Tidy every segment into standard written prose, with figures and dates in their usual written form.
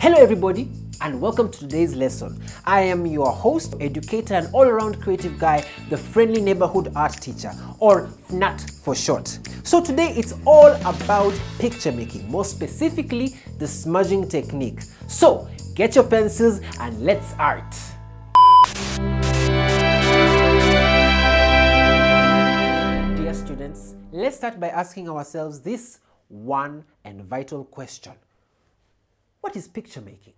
Hello everybody and welcome to today's lesson. I am your host, educator and all-around creative guy, the friendly neighborhood art teacher, or FNAT for short. So today it's all about picture making, more specifically the smudging technique. So get your pencils and let's art. Dear students, let's start by asking ourselves this one and vital question. What is picture making?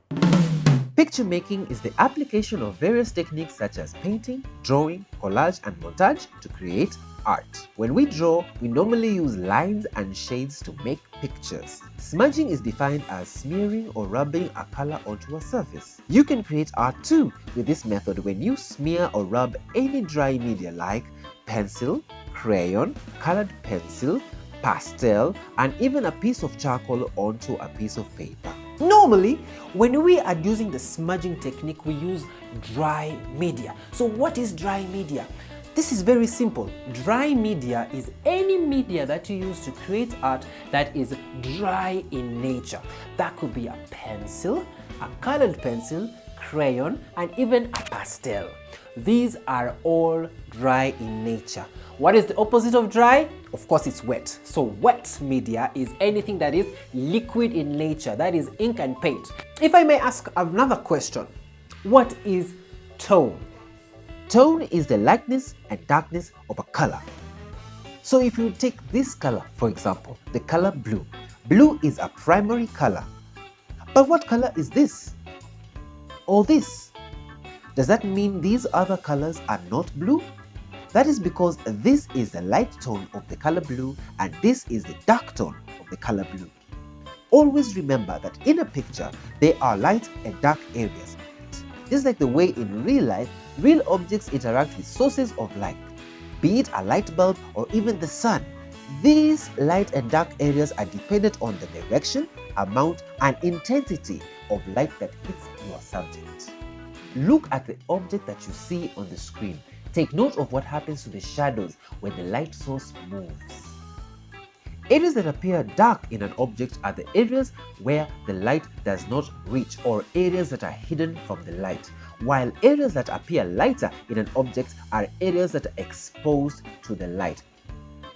Picture making is the application of various techniques such as painting, drawing, collage, and montage to create art. When we draw, we normally use lines and shades to make pictures. Smudging is defined as smearing or rubbing a color onto a surface. You can create art too with this method when you smear or rub any dry media like pencil, crayon, colored pencil, pastel, and even a piece of charcoal onto a piece of paper. Normally, when we are using the smudging technique, we use dry media. So what is dry media? This is very simple. Dry media is any media that you use to create art that is dry in nature. That could be a pencil, a colored pencil, crayon, and even a pastel. These are all dry in nature. What is the opposite of dry? Of course, it's wet. So wet media is anything that is liquid in nature, that is ink and paint. If I may ask another question, what is tone? Tone is the lightness and darkness of a color. So if you take this color, for example, the color blue. Blue is a primary color. But what color is this? Or this? Does that mean these other colors are not blue? That is because this is the light tone of the color blue and this is the dark tone of the color blue. Always remember that in a picture, there are light and dark areas. Just like the way in real life, real objects interact with sources of light, be it a light bulb or even the sun. These light and dark areas are dependent on the direction, amount, and intensity of light that hits your subject. Look at the object that you see on the screen. Take note of what happens to the shadows when the light source moves. Areas that appear dark in an object are the areas where the light does not reach or areas that are hidden from the light, while areas that appear lighter in an object are areas that are exposed to the light.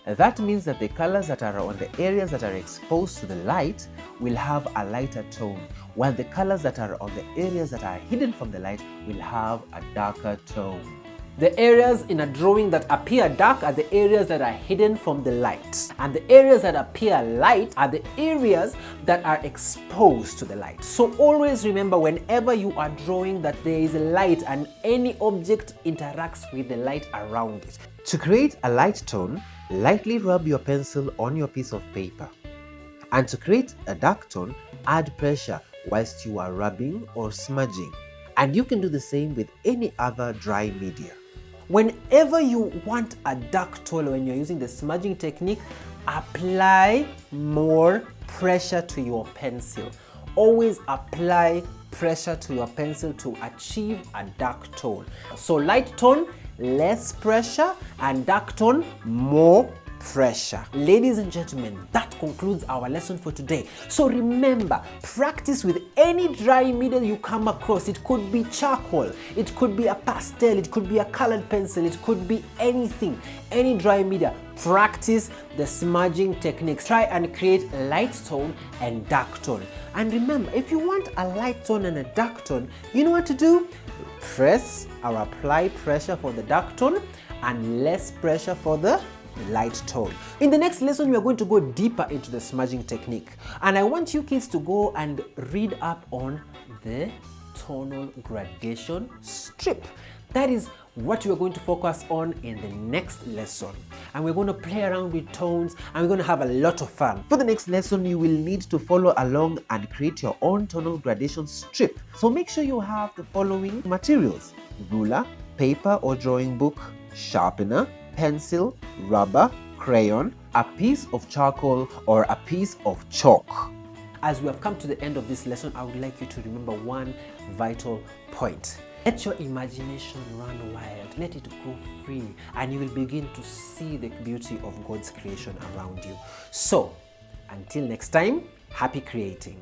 That means that the colors that are on the areas that are exposed to the light will have a lighter tone, while the colors that are on the areas that are hidden from the light will have a darker tone. The areas in a drawing that appear dark are the areas that are hidden from the light. And the areas that appear light are the areas that are exposed to the light. So always remember whenever you are drawing that there is light and any object interacts with the light around it. To create a light tone, lightly rub your pencil on your piece of paper. And to create a dark tone, add pressure whilst you are rubbing or smudging. And you can do the same with any other dry media. Whenever you want a dark tone when you're using the smudging technique, apply more pressure to your pencil. Always apply pressure to your pencil to achieve a dark tone. So light tone, less pressure, and dark tone, more pressure. Ladies and gentlemen, that concludes our lesson for today. So remember, practice with any dry media you come across. It could be charcoal, it could be a pastel, it could be a colored pencil, it could be anything, any dry media. Practice the smudging techniques. Try and create light tone and dark tone. And remember, if you want a light tone and a dark tone, you know what to do? Press or apply pressure for the dark tone and less pressure for the light tone. In the next lesson, we are going to go deeper into the smudging technique. And I want you kids to go and read up on the tonal gradation strip. That is what we are going to focus on in the next lesson. And we're going to play around with tones and we're going to have a lot of fun. For the next lesson, you will need to follow along and create your own tonal gradation strip. So make sure you have the following materials: ruler, paper or drawing book, sharpener, pencil, rubber, crayon, a piece of charcoal or a piece of chalk. As we have come to the end of this lesson, I would like you to remember one vital point. Let your imagination run wild, let it go free, and you will begin to see the beauty of God's creation around you. So, until next time, happy creating.